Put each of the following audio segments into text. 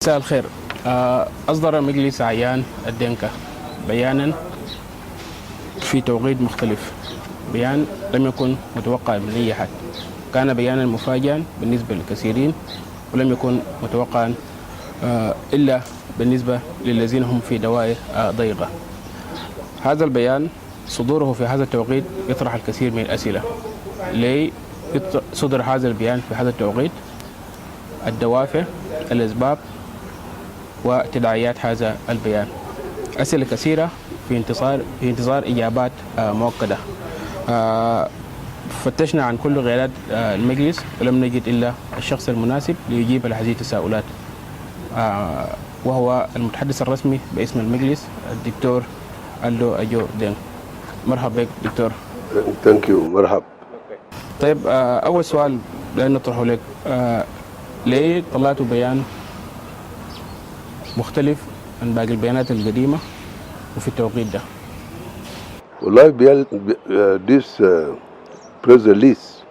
مساء الخير. أصدر مجلس أعيان الدنكة بيانا في توقيت مختلف، بيان لم يكن متوقع من أي أحد، كان بيانا مفاجئا بالنسبة للكثيرين ولم يكن متوقعا إلا بالنسبة للذين هم في دوائر ضيقة. هذا البيان صدوره في هذا التوقيت يطرح الكثير من الأسئلة. ليه صدر هذا البيان في هذا التوقيت؟ الدوافع، الأسباب وتداعيات هذا البيان. أسئلة كثيرة في انتظار إجابات مؤكدة. فتشنا عن كل قيادات المجلس ولم نجد إلا الشخص المناسب ليجيب على هذه التساؤلات، وهو المتحدث الرسمي باسم المجلس الدكتور ألدو أجو دينغ. مرحبا بك دكتور. ثانك يو. مرحبا. طيب، أول سؤال نطرحه لك، ليه طلعتوا بيان مختلف عن باقي البيانات القديمة وفي التوقيت ده؟ والله this press release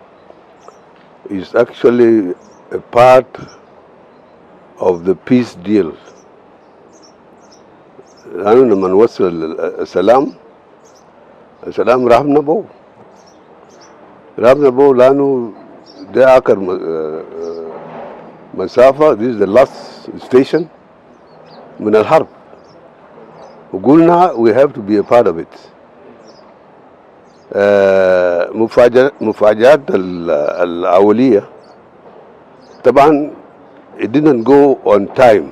is actually a part of the peace deal. لأنه لما نوصل السلام رحمنا بو لأنه ده آخر مسافة. This is the last station من الحرب، وقلنا we have to be a part of it. مفاجآت الأولية طبعا it didn't go on time،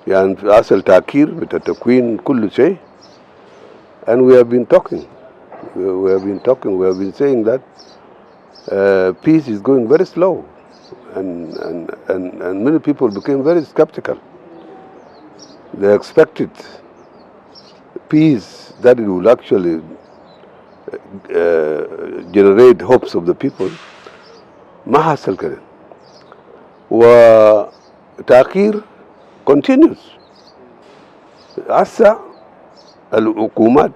يعني في أصل تأخير بتكوين كل شيء. and we have been talking saying that peace is going very slow, and many people became very skeptical. They expected peace that it will actually generate hopes of the people. ما حصل كده، وتأخير continues. هسه الحكومات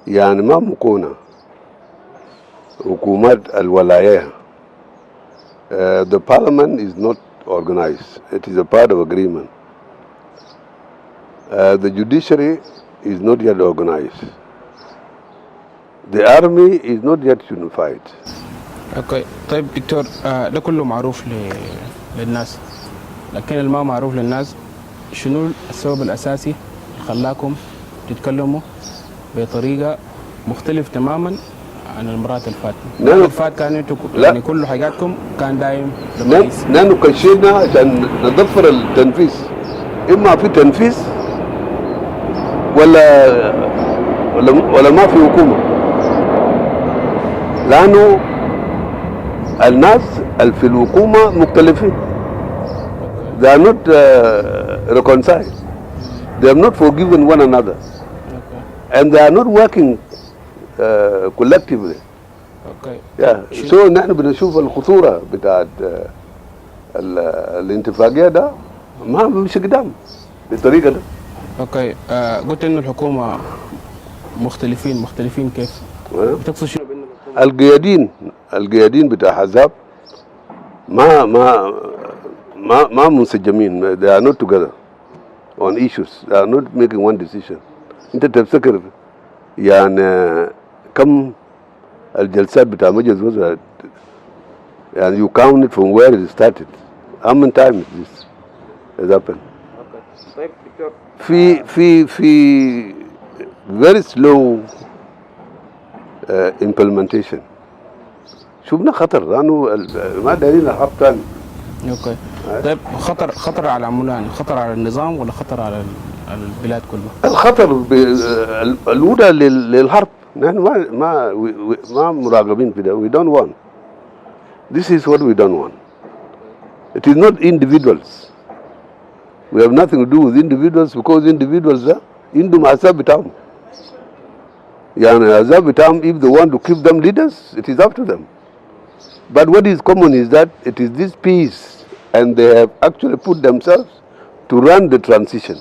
يعني ما مكونة حكومات الولاية. The parliament is not organized. It is a part of agreement. The judiciary is not yet organized. The army is not yet unified. اوكي، طيب دكتور، ده كله معروف للناس، لكن اللي ما معروف للناس شنو السبب الأساسي اللي خلاكم تتكلموا بطريقة مختلف تماما عن المرات الفاتت؟ المرات الفاتت كان انتوا يعني كل حاجاتكم كان دايم كويس. نحن كشينا عشان نضفر التنفيذ، إما في تنفيذ ولا ما في حكومة، لأنه الناس اللي في الحكومة مختلفين. They are not reconciled. They have not forgiven one another. And they are not working collectively. So نحن بنشوف الخطورة بتاعت الانتفاقية ده ما بيمشي قدام بالطريقة ده. اوكي، قلت انه الحكومة مختلفين كيف؟ بتقصد شنو؟ القيادين بتاع حزاب ما منسجمين. They are not together on issues. They are not making one decision. انت تفتكر يعني كم الجلسات بتاع مجلس وزراء، يعني you count it from where it started. How many times this has happened? طيب دكتور، في very slow implementation. شوفنا خطر لانه ما دايرين الحرب ثاني. اوكي، طيب خطر على عمولان، خطر على النظام ولا خطر على البلاد كلها؟ الخطر الاولى للحرب. نحن ما مراقبين في ده. We don't want. This is what we don't want. It is not individuals. We have nothing to do with individuals, because individuals عندهم أحزاب بتاعهم. يعني أحزاب بتاعهم, if they want to keep them leaders, it is up to them. But what is common is that it is this peace, and they have actually put themselves to run the transition.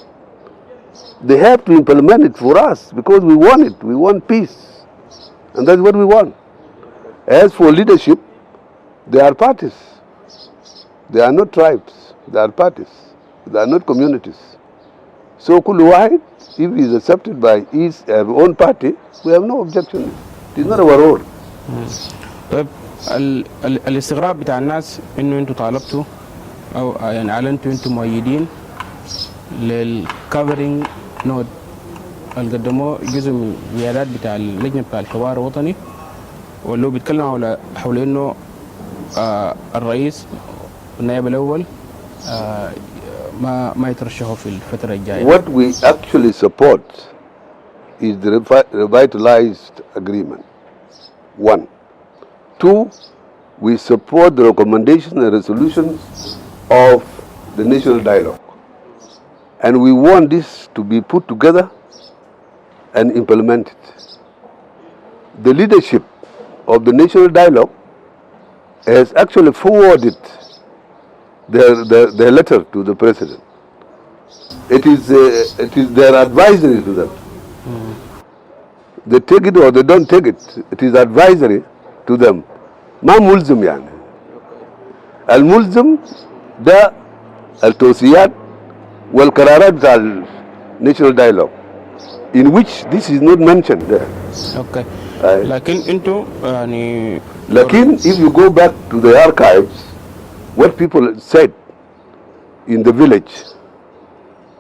They have to implement it for us because we want it. We want peace, and that's what we want. As for leadership, they are parties. They are not tribes. They are parties. They are not communities. So كل واحد, if he is accepted by his own party, we have no objection. It is not our role. طيب الاستغراب بتاع الناس انه انتوا طالبتوا او يعني اعلنتوا انتوا مؤيدين للكفرنج نود اللي قدموه جزء من الزيادات بتاع اللجنه بتاع الحوار الوطني، واللي هو بيتكلم حول انه الرئيس والنائب الاول ما يترشحوا في الفتره الجايه. What we actually support is the revitalized agreement. One. Two, we support the recommendations and resolutions of the national dialogue. And we want this to be put together and implemented. The leadership of the national dialogue has actually forwarded their letter to the president. It is their advisory to them. They take it or they don't take it. It is advisory to them. ما ملزم يعني. الملزم ده التوصيات والقرارات بتاع national dialogue, in which this is not mentioned there. Okay. لكن انتو يعني. لكن if you go back to the archives, what people said in the village,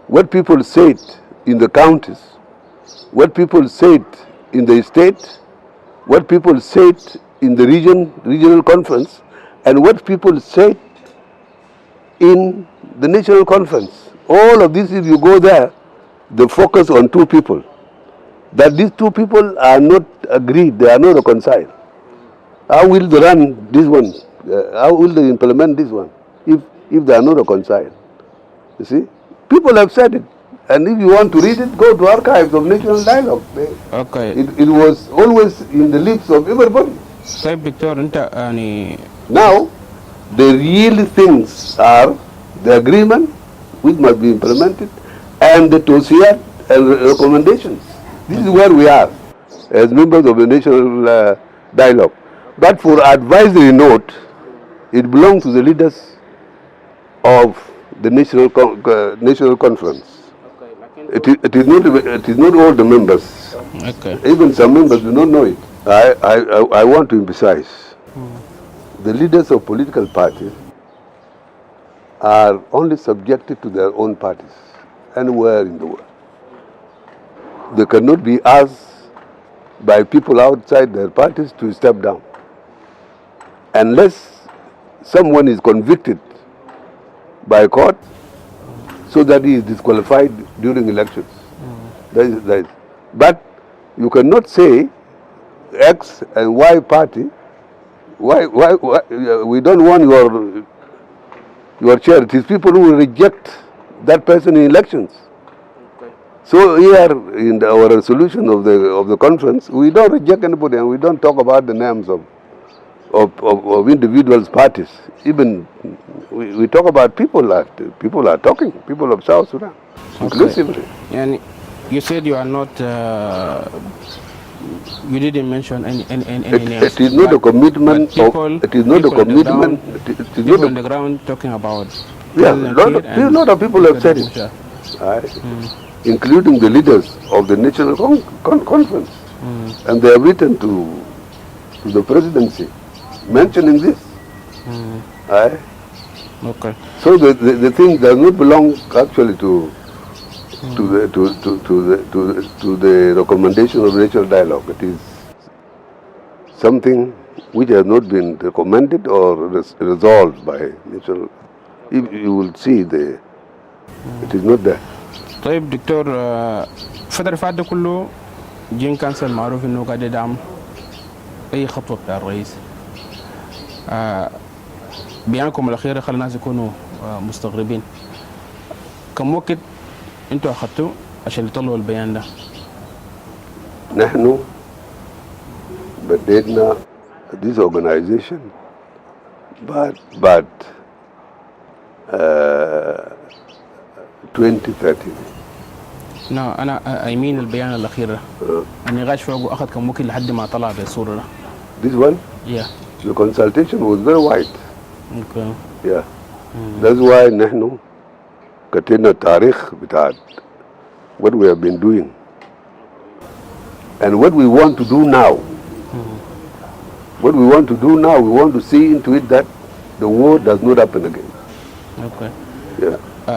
what people said in the counties, what people said in the state, what people said in the regional conference, and what people said in the national conference. All of this, if you go there, they focus on two people. That these two people are not agreed, they are not reconciled. How will they run this one? How will they implement this one if they are not reconciled? You see? People have said it. And if you want to read it, go to archives of national dialogue. Okay. It was always in the lips of everybody. طيب دكتور انت يعني. Now, the real things are the agreement which must be implemented and the توصيات and recommendations. This is where we are as members of the national dialogue. But for advisory note, it belongs to the leaders of the national conference. It is not all the members. Okay. Even some members do not know it. I want to emphasize the leaders of political parties are only subjected to their own parties anywhere in the world. They cannot be asked by people outside their parties to step down unless someone is convicted by court so that he is disqualified during elections. That is. But you cannot say X and Y party, why we don't want your chair. It is people who will reject that person in elections. Okay. So here in our resolution of the conference, we don't reject anybody and we don't talk about the names of individuals' parties. Even we talk about people are talking, people of South Sudan, inclusively. And you said you are not. You didn't mention any names. It is not a commitment. It is not a commitment. People on the ground talking about. Yeah, a lot of people have said it, including the leaders of the national conference, and they have written to the presidency mentioning this. Okay. So the thing does not belong actually to the recommendation of national dialogue. It is something which has not been recommended or resolved by national. You will see it is not there. طيب دكتور الفترة فاتت ده كله جين كانسل معروف انه قاعد يدعم اي خطوة بتاع الرئيس. بيانكم الاخيرة خلى الناس يكونوا مستغربين. كم وقت انتوا اخذتوا عشان يطلعوا البيان ده؟ نحن بدينا this organization بعد 2013. لا انا I mean البيان الاخير ده. النقاش فوقه اخذ كم وقت لحد ما طلع بالصورة ده؟ This one? Yeah. The consultation was very wide. Okay. Yeah. That's why نحن كتبنا التاريخ بتاع what we have been doing and what we want to do now. What we want to do now, we want to see into it that the war does not happen again. Okay. Yeah.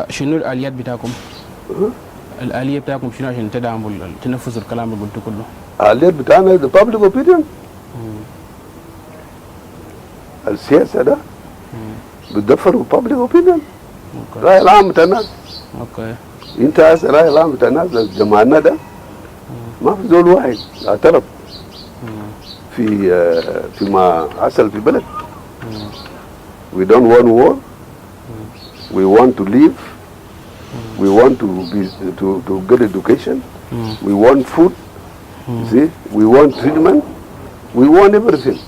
شنو الآليات بتاعكم؟ الآلية بتاعكم شنو عشان تدعموا تنفذوا الكلام اللي قلته كله؟ الآليات بتاعنا the public opinion. السياسة ده بتدفروا public opinion. رأي العام بتاع الناس. اوكي. انت هسه رأي العام بتاع الناس جمعنا ده ما في زول واحد اعترف فيما حصل في البلد. We don't want war. We want to live. We want to get education. We want food. See, we want treatment. We want everything,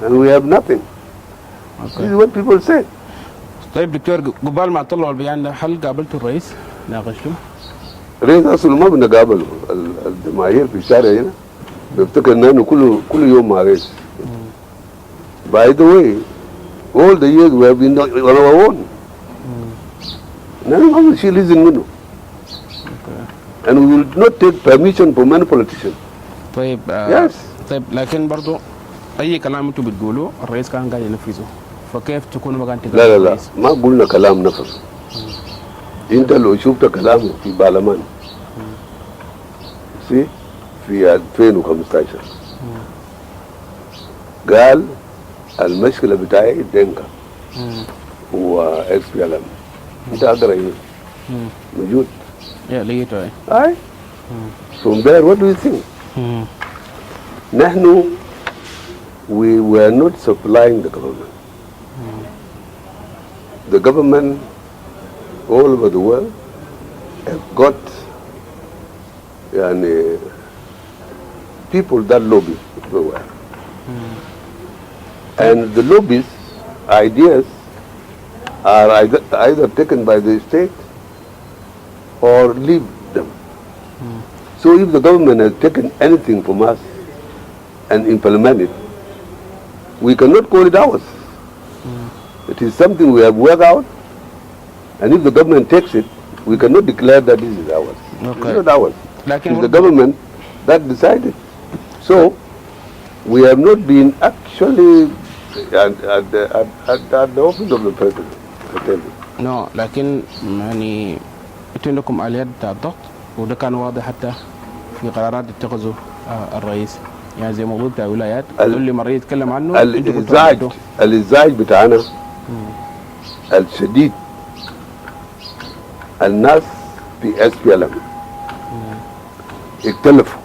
and we have nothing. This is what people say. طيب دكتور قبل ما طلعوا البيان ده هل قابلتوا الرئيس؟ ناقشتوا؟ الرئيس اصلا ما بنقابله المعايير في الشارع هنا بيفتكر انه كل يوم مع الرئيس. By the way, all the years we have been on our own. نحن ما بنشيل إذن منه. And we will not take permission from any politician. طيب Yes. طيب لكن برضو اي كلام انتم بتقولوا الرئيس كان قاعد ينفذه فكيف تكونوا مكان تقول لا لا لا ما قلنا كلام نفس. انت لو شفت كلامه في برلمان في 2015 قال المشكله بتاعي دينكا واكس بي ال ام. انت اقرا هنا موجود. لقيته اي. From there what do you think? نحن we were not supplying the government. The government all over the world have got people that lobby everywhere. And the lobbies ideas are either taken by the state or leave them. So if the government has taken anything from us and implement it, we cannot call it ours. It is something we have worked out, and if the government takes it, we cannot declare that this is ours. Okay. It's not ours. It's the government that decided. So we have not been actually at the office of the president, I tell you. No, لكن يعني انتوا عندكم آليات بتاع الضغط وده كان واضح حتى في قرارات اتخذوا الرئيس يعني زي موضوع بتاع الولايات اللي مرة يتكلم عنه. الإزعاج بتاعنا الشديد الناس في اس بي ال ام اختلفوا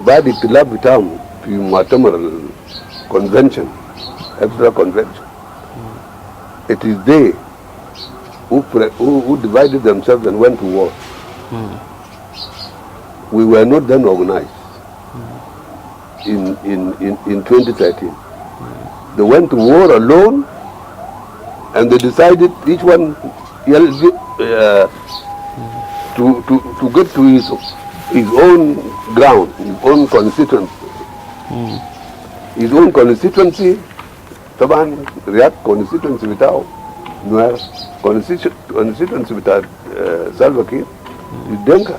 بعد اختلاف بتاعهم في مؤتمر الكونفنشن extra convention. It is they who divided themselves and went to war. We were not then organized in 2013. They went to war alone and they decided each one to get to his own ground, his own constituency. His own constituency, طبعا رياض constituency بتاعه نوير constituency بتاع سالفا كير Denka,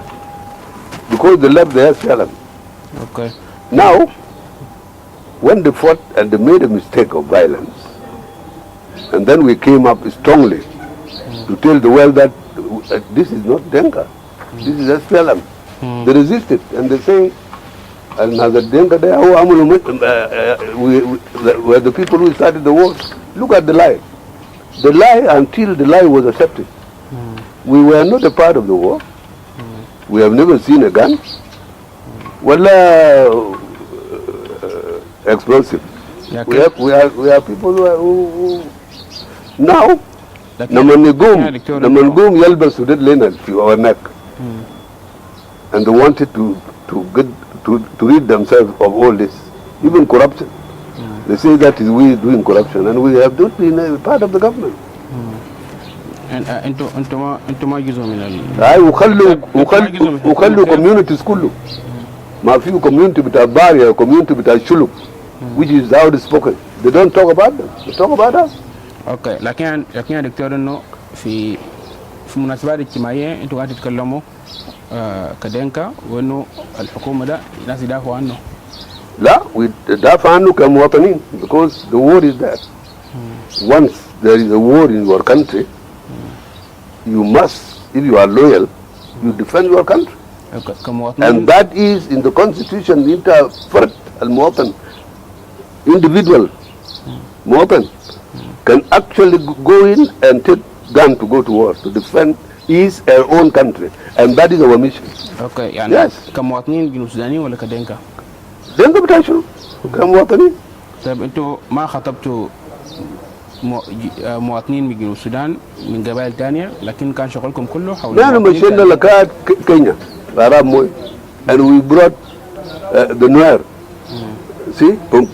because they left the SLM. Okay. Now, when they fought and they made a mistake of violence, and then we came up strongly to tell the world that this is not Denka, this is SLM. They resisted and they say, another Denka there, were the people who started the war. Look at the lie. The lie until the lie was accepted. We were not a part of the war. We have never seen a gun. Wala explosive. We are people who now naman yalbas sudet lena to our neck, and they wanted to rid themselves of all this, even corruption. They say that is we doing corruption, and we have not been a part of the government. انتم ما جزء من وخلوا communities كله ما فيه community بتاع باريا community بتاع شلوك which is out spoken. They don't talk about them. They talk about us. اوكي لكن يا دكتور انه في مناسبات اجتماعيه انتوا قاعدين تتكلموا كدينكا وانه الحكومه ده ناس يدافعوا عنه. لا ويدافع عنه كمواطنين because the war is there. Once there is a war in your country, you must, if you are loyal, you defend your country. كمواطنين. And that is in the constitution. انت فرد المواطن individual مواطن can actually go in and take gun to go to war to defend his or own country, and that is our mission. اوكي يعني yes. كمواطنين جنوب السودانيين ولا كدينكا؟ دينكا بتاع شنو؟ كمواطنين. طيب انتوا ما خطبتوا مواطنين من جنوب السودان من قبائل ثانيه لكن كان شغلكم كله حول نحن مشينا لكاد كينيا Arab Moi, and we brought the Nuer. See, from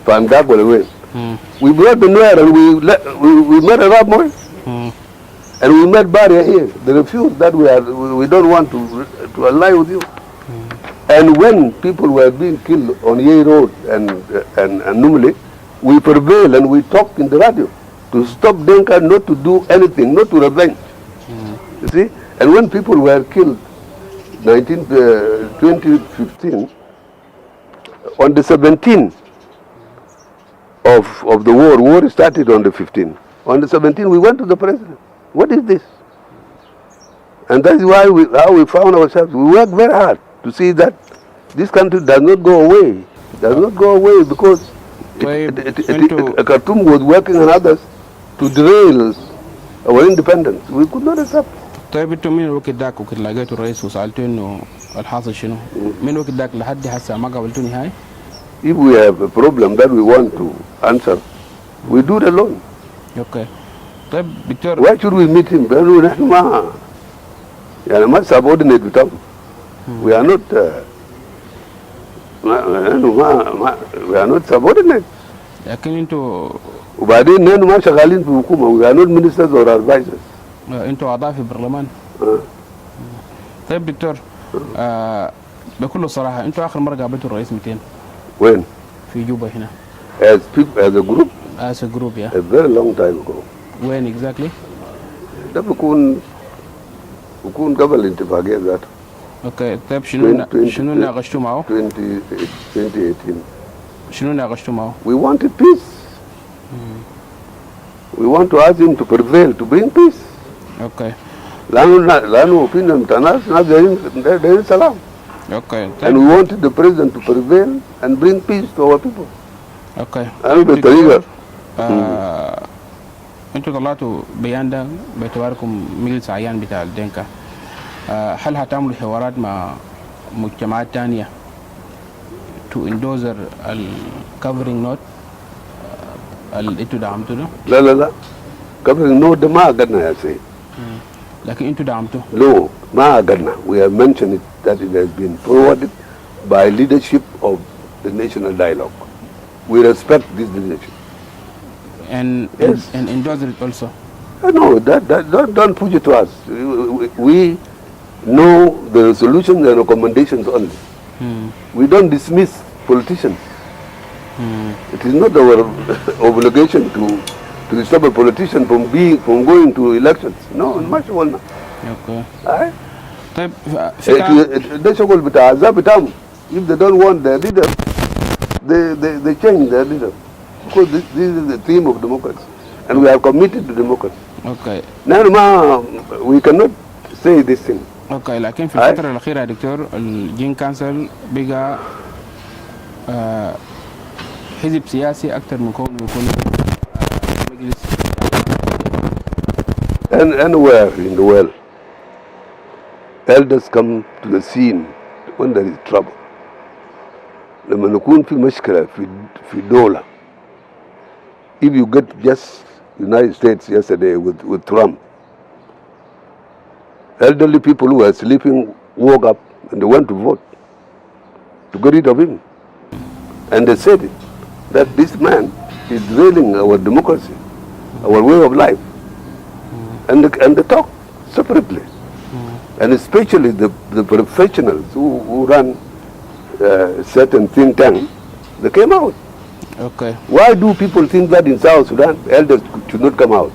Pangag all the way. We brought the Nuer and we met Arab Moi. And we met Barrier here. They refused that we don't want to ally with you. And when people were being killed on Yei Road and Numili, we prevailed and we talked in the radio to stop Denka not to do anything, not to revenge. You see? And when people were killed 2015, on the 17th of the war started on the 15th. On the 17th, we went to the president. What is this? And that's why how we found ourselves. We worked very hard to see that this country does not go away. Does not go away because Khartoum was working on others to derail our independence. We could not accept. طيب انتوا من الوقت داك وكنت لقيتوا الرئيس وسالتوا انه الحاصل شنو؟ من الوقت داك لحد هسه ما قابلتوا نهائي؟ If we have a problem that we want to answer, we do it alone. Okay. طيب دكتور Why should we meet him? لأنه نحن ما subordinate بتاعهم. We are not we are not subordinate. لكن انتوا وبعدين نحن ما شغالين في الحكومة. We are not ministers or advisors. انتوا اعضاء في البرلمان. طيب دكتور بكل صراحة انتوا اخر مرة قابلتوا الرئيس 200 وين؟ في جوبا هنا. As a group? As a group, yeah. A very long time ago. When exactly? ده بيكون قبل الانتفاضية ذاته. اوكي طيب شنو ناقشتوا معه؟ 2018. شنو ناقشتوا معه؟ We wanted peace. We want to ask him to prevail to bring peace. Okay. لأنه opinion بتاع ناس دايرين سلام. Okay. And we wanted the president to prevail and bring peace to our people. Okay. أنا بالطريقة. انتوا طلعتوا بيان ده باعتباركم مجلس عيان بتاع الدينكا. هل هتعملوا حوارات مع مجتمعات تانية to endorse covering note اللي انتوا دعمتوا ده؟ لا covering note ده ما قدنا يا سيد. لكن انتوا دعمتوا؟ No, ما قدنا. We have mentioned it that it has been forwarded by leadership of the national dialogue. We respect this leadership. And yes. And endorse it also. No, don't push it to us. We know the resolutions and recommendations only. We don't dismiss politicians. It is not our obligation to stop a politician from going to elections. No, much more. Okay. طيب ده شغل بتاع الأحزاب بتاعهم. If they don't want their leader, they change their leader. Because this is the theme of democracy, and we are committed to democracy. Okay. نحن we cannot say this thing. Okay. لكن في الفترة الأخيرة يا دكتور الجين كانسل بقى حزب سياسي أكثر من كونه يكون مجلس. Anywhere in the world, elders come to the scene when there is trouble. لما نكون في مشكلة في دولة. If you get just United States yesterday with Trump, elderly people who were sleeping woke up and they went to vote to get rid of him. And they said it, that this man is derailing our democracy, our way of life. And they talk separately. And especially the professionals who run certain think tank, they came out. Okay. Why do people think that in South Sudan elders should not come out?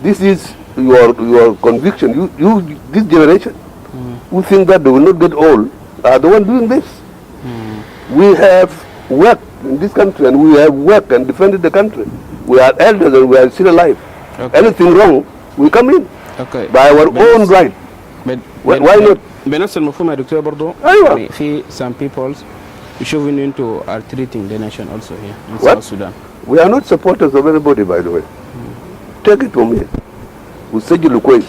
This is your conviction. You this generation who think that they will not get old are the one doing this. We have worked in this country and we have worked and defended the country. We are elders and we are still alive. Okay. Anything wrong, we come in. Okay. By our own right. Why not? بنفس المفهوم يا دكتور برضو أيوة. في some peoples showing into are treating the nation also here in What? South Sudan. We are not supporters of anybody, by the way. Take it from me. وسجلوا كويس.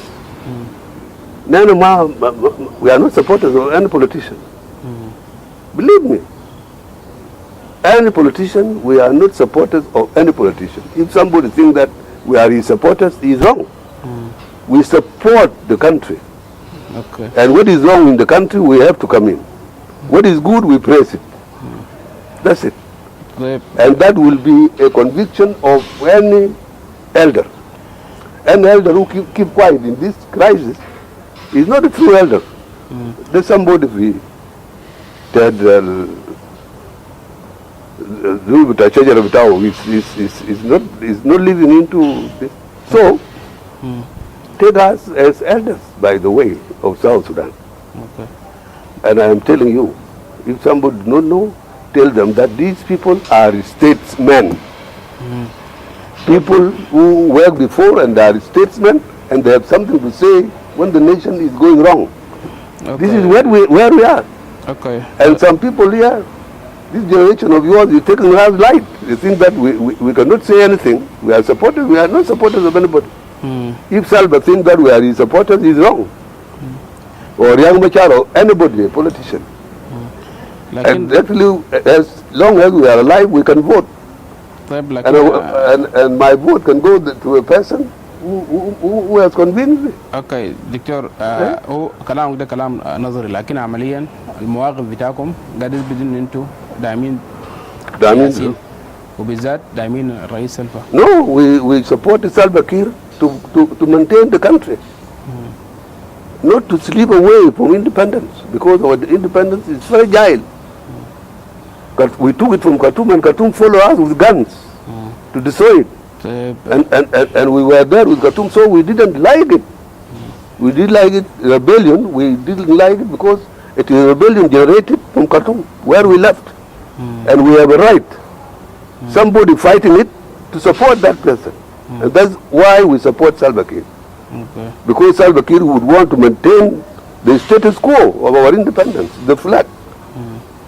We are not supporters of any politician. Believe me. Any politician, we are not supporters of any politician. If somebody thinks that we are his supporters, he is wrong. We support the country. Okay. And what is wrong in the country, we have to come in. What is good, we praise it. That's it. And that will be a conviction of any elder. An elder who keep quiet in this crisis is not a true elder. There's somebody that is not living into this. So, take us as elders, by the way, of South Sudan. Okay. And I am telling you, if somebody does not know, tell them that these people are statesmen. People who worked before and are statesmen, and they have something to say when the nation is going wrong. Okay. This is where we are. Okay. And some people here, this generation of yours is taking us light. They think that we cannot say anything. We are supporters. We are not supporters of anybody. If Salva thinks that we are his supporters, he's wrong. Or Jieng or anybody, a politician. And actually, as long as we are alive, we can vote. And my vote can go to a person who has convinced me. اوكي دكتور هو كلامك ده كلام نظري لكن عمليا المواقف بتاعكم قاعدين بدون انتم داعمين ياسين وبالذات داعمين الرئيس سلفا. No, we support Salva Kiir to maintain the country. Not to slip away from independence, because our independence is fragile. We took it from Khartoum, and Khartoum followed us with guns to destroy it. And we were there with Khartoum, so we didn't like it. We did like it, rebellion. We didn't like it because it is a rebellion generated from Khartoum, where we left. And we have a right, somebody fighting it, to support that person. And that's why we support Salva Kiir. Okay. Because Salva Kiir would want to maintain the status quo of our independence, the flag.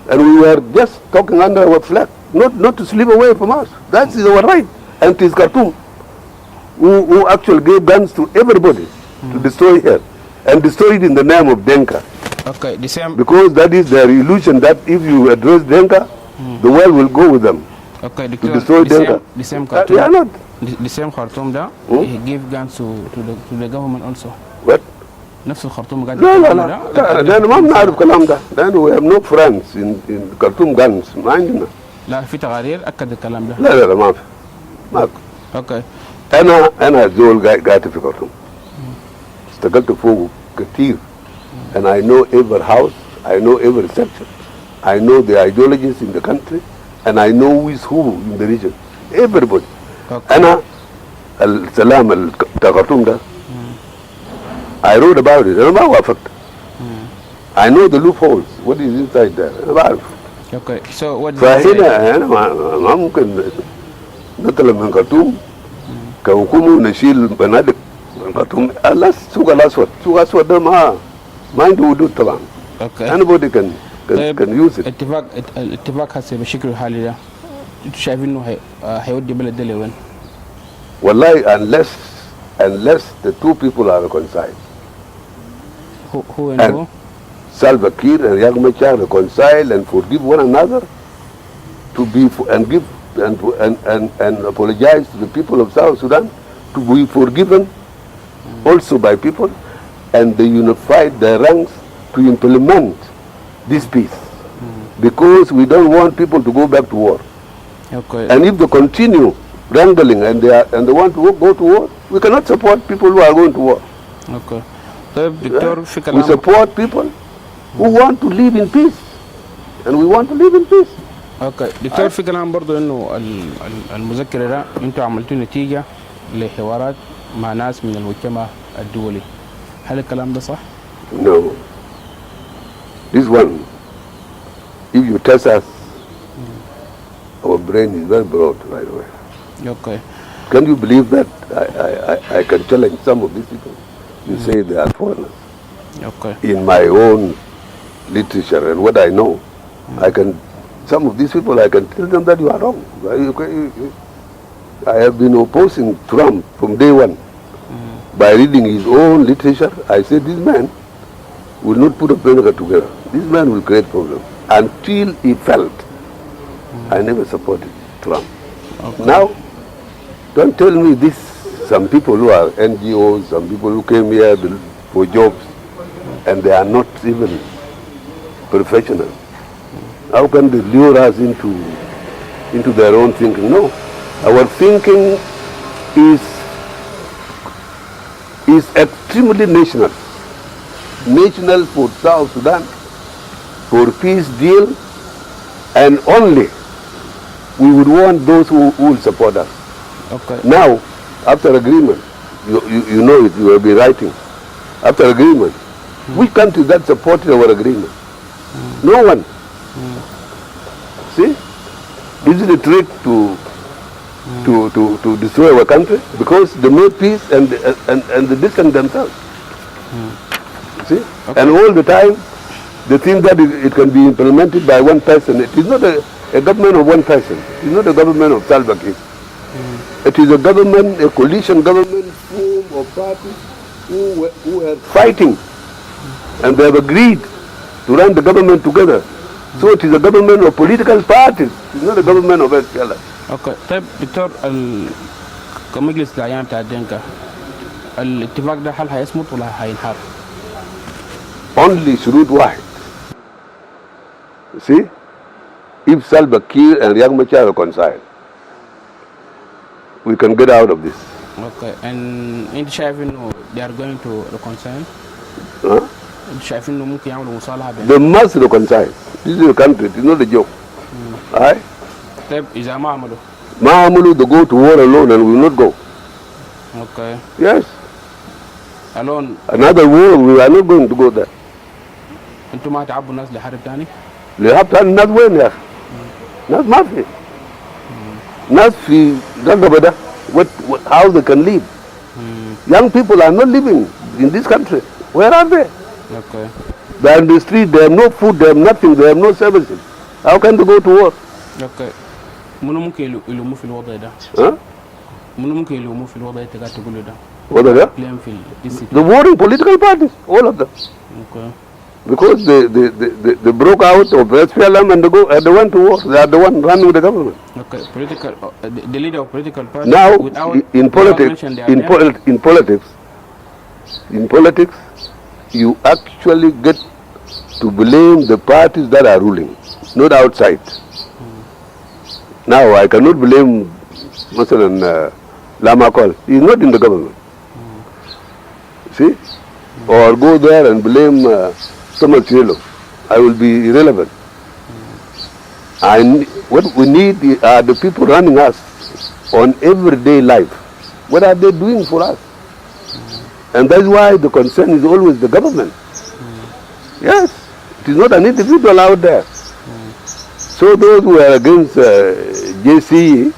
And we were just talking under our flag, not to slip away from us. That is our right. And it is Khartoum who actually gave guns to everybody to destroy here, and destroy it in the name of Denka. Okay, the same. Because that is their illusion that if you address Denka, the world will go with them. Okay, to destroy Denka. The same Khartoum. They are not. The same Khartoum da, he gave guns to the government also. What? نفس الخرطوم قاعد. لا لأن ما بنعرف الكلام ده، لأنه we have no friends in Khartoum guns، ما عندنا. لا في تقارير أكد الكلام ده. لا ما في. ما في. Okay. أنا زول قاعد في Khartoum. اشتغلت فوق كتير. And I know every house, I know every section, I know the ideologies in the country, and I know who is who in the region. Everybody. Okay. أنا السلام بتاع Khartoum ده. I wrote about it. أنا ما وافقت. I know the loopholes. What is inside there. أنا بعرف. Okay. So what? فهنا أنا ما ممكن نطلع من Khartoum كحكومة نشيل بنادق من Khartoum. السوق الأسود ده ما عنده حدود طبعا. Okay. Anybody can use it. الاتفاق هسه بشكل حالي ده انتوا شايفين انه هيودي بلد ده لوين؟ والله unless the two people are reconciled. Who and who? Salva Kiir and Jieng reconcile and forgive one another, and apologize to the people of South Sudan, to be forgiven also by people, and they unified their ranks to implement this peace. Because we don't want people to go back to war. Okay. And if they continue wrangling and they want to go to war, we cannot support people who are going to war. Okay. طيب دكتور في كلام. We support people who want to live in peace, and we want to live in peace. اوكي دكتور، في كلام برضو انه المذكره ده انتوا عملتوا نتيجه لحوارات مع ناس من المجتمع الدولي، هل الكلام ده صح؟ No. This one, if you test us, our brain is very broad right away. اوكي. Can you believe that I can challenge some of these people? You say they are foreigners. اوكي. In my own literature and what I know, I can, some of these people, I can tell them that you are wrong. I have been opposing Trump from day one. By reading his own literature, I said this man will not put America together. This man will create problems. Until he felt, I never supported Trump. Okay. Now, don't tell me this, some people who are NGOs, some people who came here for jobs, and they are not even professionals. How can they lure us into their own thinking? No. Our thinking is extremely national. National for South Sudan, for peace deal, and only we would want those who will support us. Okay. Now, after agreement, you know it, you will be writing. After agreement, which country that supported our agreement? No one. See? Is it a trick to destroy our country? Because they made peace and they distance themselves. See? Okay. And all the time, they think that it can be implemented by one person. It is not a government of one person. It is not a government of Salva Kiir. It is a government, a coalition government form of parties who are fighting, and they have agreed to run the government together. So it is a government of political parties. It is not a government of SPLM. اوكي. طيب دكتور، كمجلس الاعيان بتاع الدنكا، الاتفاق ده هل هيصمت ولا هينحار؟ Only شروط واحد. See, if Salva Kiir and Riek Machar reconcile, we can get out of this. اوكي. انت شايف انه they are going to reconcile؟ Huh? انت شايف انه ممكن يعملوا مصالحه بين؟ They must reconcile. This is a country. It is not a joke. Aye? طيب اذا ما عملوا؟ ما عملوا, they go to war alone and will not go. اوكي. Yes. alone. Another war, we are not going to go there. انتوا ما هتعبوا الناس لحرب تاني؟ لحرب تاني الناس وين يا أخي؟ ناس ما في. ناس في رقبة ده. How they can live? Young people are not living in this country. Where are they? Okay. They are in the street, they have no food, they have nothing, they have no services. How can they go to work? Okay. منو ممكن يلوموا في الوضع ده؟ Huh? منو ممكن يلوموا في الوضع اللي قاعد تقوله ده؟ What are they? Blame في DCP. The warring political parties, all of them. Okay. Because they broke out of SPLM and they went to war. They are the one running the government. Okay. Political, the leader of political party. Now, in politics, you actually get to blame the parties that are ruling, not outside. Now, I cannot blame Masalan Lama Kol. He is not in the government. See? Or go there and blame Cirilo. I will be irrelevant. What we need are the people running us on everyday life. What are they doing for us? And that's why the concern is always the government. Yes, it is not an individual out there. So those who are against JCE,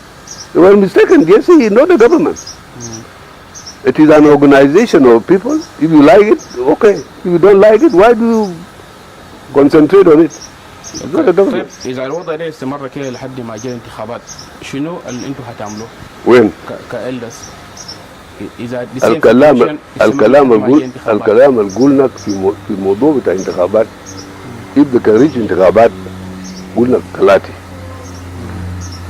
they were mistaken. JCE is not the government. It is an organization of people. If you like it, okay. If you don't like it, why do you concentrate on it? It's not a government. طيب إذا الوضع ده استمر كده لحد ما جاء الانتخابات، شنو اللي أنتوا هتعملوه؟ وين؟ كإلدس. إذا الكلام اللي قلنا في موضوع بتاع انتخابات، if they can reach انتخابات قلنا ثلاثة.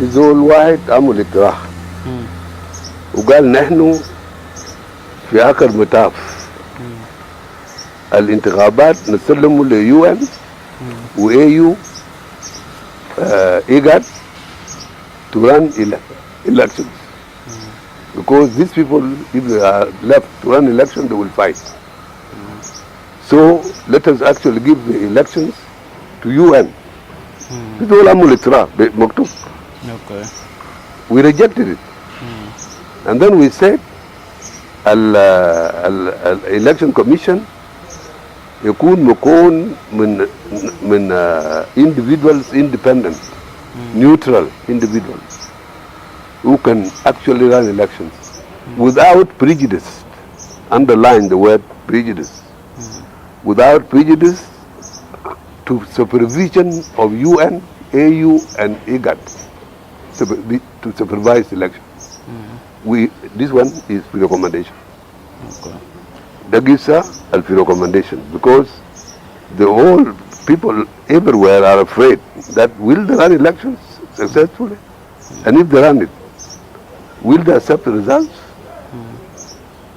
زول واحد عمل اقتراح وقال نحن في آخر مطاف الانتخابات نسلمه لليو ان وAU IGAD to run elections. Because these people, if they are left to run elections, they will fight. So let us actually give the elections to UN في دول عملوا اقتراع مكتوب. Okay. We rejected it. And then we said election commission يكون مكون من individuals independent, neutral individuals who can actually run elections without prejudice. Underline the word prejudice. Without prejudice to supervision of UN, AU, and IGAD to supervise elections. This one is the recommendation. Okay. That gives us a recommendation because the whole people everywhere are afraid that will they run elections successfully? And if they run it, will they accept the results?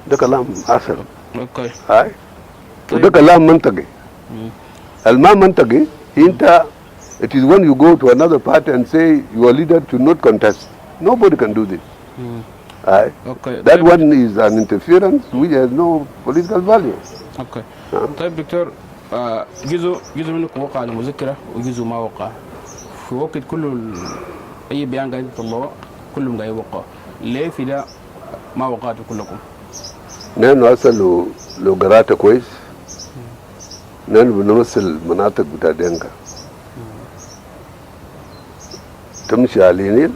ده كلام أصل. Okay. هاي. وده كلام منطقي. الما منطقي أنت it is when you go to another party and say your leader should not contest. Nobody can do this. Aye. Okay. That one is an interference which has no political value. Okay. طيب دكتور جزء منكم وقع على مذكرة وجزء ما وقع. في وقت أي بيان قاعد يطلعوه كلهم قاعد يوقع. ليه في ده ما وقعتوا كلكم؟ نحن أصلا لو قرأت كويس نحن بنمثل مناطق بتاع دينكا. تمشي على النيل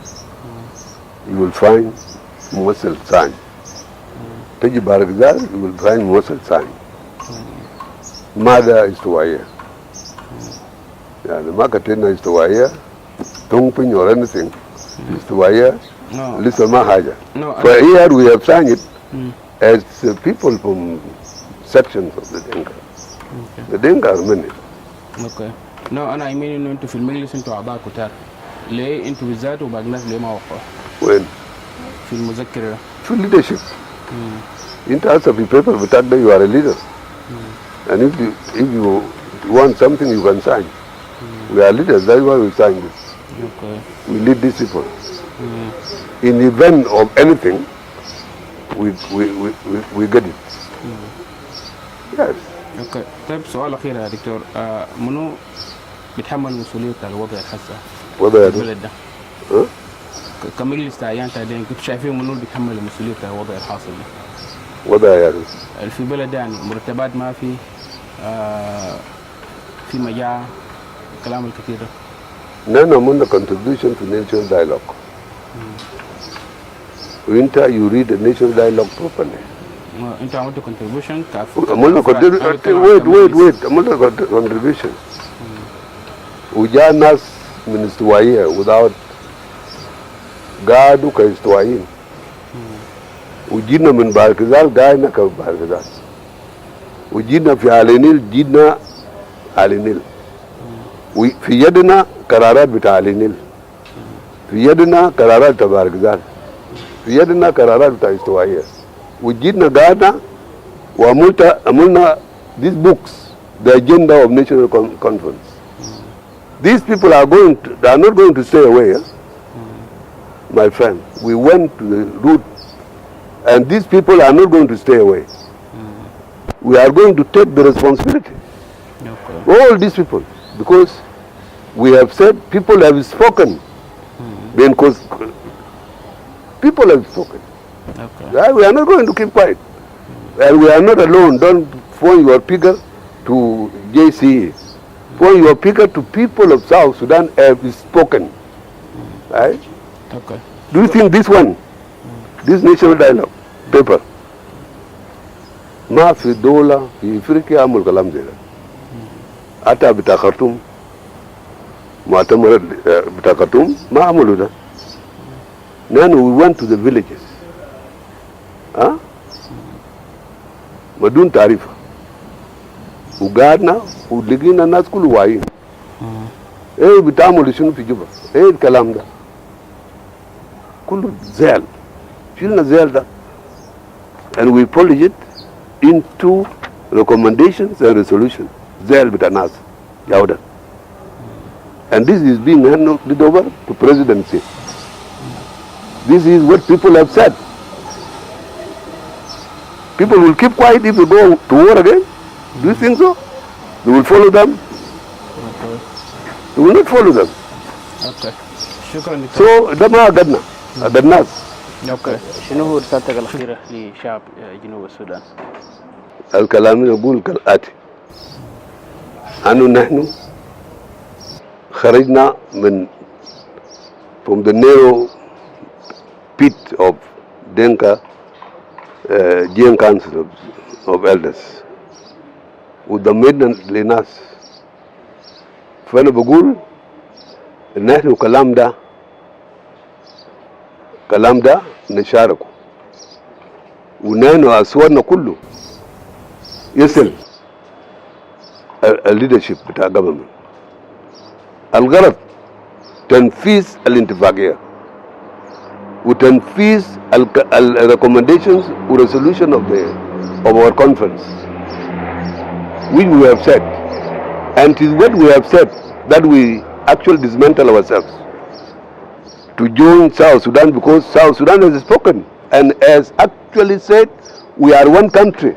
you will find ممثل ثاني. تجي بارغزال you will find ممثل ثاني. ماذا استوائية؟ يعني ما كتبنا استوائية تونغبين or anything. استوائية لسه ما حاجة. For here we have signed it as people from sections of the Denka. The Denka are many. Okay. No, أنا I mean إنه أنتوا في المجلس أنتوا أعضاء كتار. ليه أنتوا بالذات وباقي الناس ليه ما وقعوا؟ وين؟ في المذكرة. في leadership. أنت أصلا في paper بتاعك ده you are a leader. And if you want something you can sign. We are leaders, that's why we sign this. Okay. We lead these people. In the event of anything, we get it. Yes. Okay. طيب سؤال أخير يا دكتور منو بيتحمل مسؤولية الوضع الحسا؟ وضع البلد ده؟ كمجلس تعيان تادين كنتوا شايفين منو بيتحمل مسؤولية الوضع الحاصل ده؟ وضع يعني في بلد يعني مرتبات ما في في مجاعة كلام الكثير ده. نحن عملنا contribution to national dialogue. وانت you read the national dialogue properly. انت عملت contribution عملنا wait عملنا contribution. وجاء ناس من استوائية without قعدوا كاستوائيين. وجينا من باركزال قاعدنا كباركزال. وجينا في على جينا على النيل. وفي يدنا قرارات بتاع على النيل. في يدنا قرارات بتاع باركزال. في يدنا قرارات بتاع استوائية. وجينا قاعدنا وعملنا these books, the agenda of national conference. These people they are not going to stay away. My friend, we went to the route and these people are not going to stay away. We are going to take the responsibility. Okay. All these people, because we have said people have spoken. Because people have spoken. Okay. We are not going to keep quiet. And we are not alone. Don't point your finger to JCE. Point your finger to people of South Sudan have spoken. Right? Okay. Do you think this one, this national dialogue paper, ما في دولة في أفريقيا عمل كلام زي ده. حتى بتاع خرطوم مؤتمر بتاع خرطوم ما عملوا ده. نحن we went to the villages. بدون تعريف. وقعدنا ولقينا الناس كله واعيين. ايه بتعملوا شنو في جوبا؟ ايه الكلام ده؟ كله زعل. شلنا الزعل ده. And we polish it into recommendations and resolutions. زعل بتاع الناس. ياودا. And this is being handed over to presidency. This is what people have said. People will keep quiet if they go to war again. Do you think so? They will follow them. We will not follow them. اوكي شكرا دكتور. So ده ما قدنا الناس. اوكي شنو هو رسالتك الاخيره لشعب جنوب السودان؟ الكلام يقول كالآتي: أنه نحن خرجنا من from the narrow pit of Denka Jieng Council of Elders وضمينا لناس. فأنا بقول إن نحن الكلام ده نشاركه، ونحن أصواتنا كله يصل الليدرشيب بتاع government. الغرض تنفيذ الاتفاقية وتنفيذ recommendations و resolution of our conference which we have said, and it is what we have said that we actually dismantle ourselves to join South Sudan, because South Sudan has spoken and has actually said we are one country,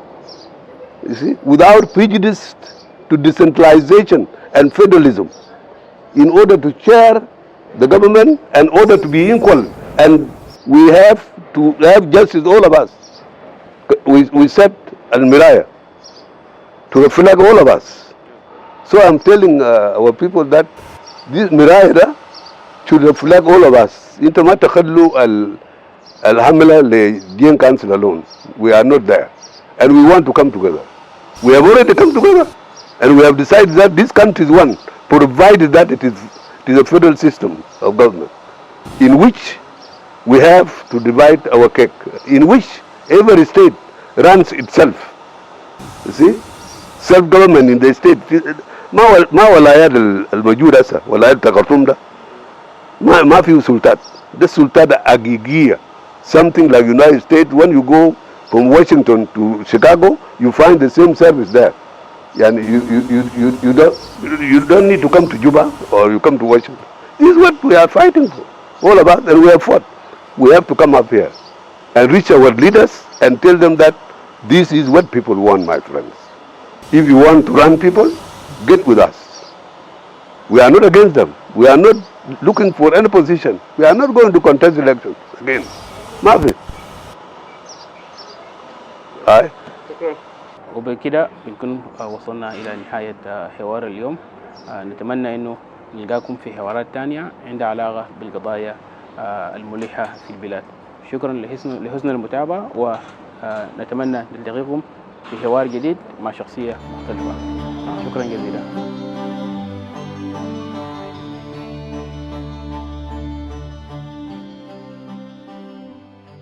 you see, without prejudice to decentralization and federalism, in order to share the government, in order to be equal, and we have to have justice, all of us. We set al-miraya to reflect all of us. So I'm telling our people that this miraya should reflect all of us. انت ما تخلوا الحملة لجين council alone. We are not there, and we want to come together. We have already come together, and we have decided that this country is one, provided that it is a federal system of government, in which we have to divide our cake, in which every state runs itself. You see, self-government in the state. ما ولايات الموجودة هسه ولايات الخرطوم ده ما فيه سلطات. ده سلطات حقيقية. Something like United States, when you go from Washington to Chicago, you find the same service there. And you don't need to come to Juba or you come to Washington. This is what we are fighting for, all of us, and we have fought. We have to come up here and reach our leaders and tell them that this is what people want, my friends. If you want to run people, get with us. We are not against them. We are not looking for any position. We are not going to contest elections again. Mafi. Aye. وبكده بنكون وصلنا إلى نهاية حوار اليوم. نتمنى أنه نلقاكم في حوارات تانية عندها علاقة بالقضايا الملحة في البلاد. شكرا لحسن المتابعة، ونتمنى نلتقيكم في حوار جديد مع شخصية مختلفة. شكرا جزيلا.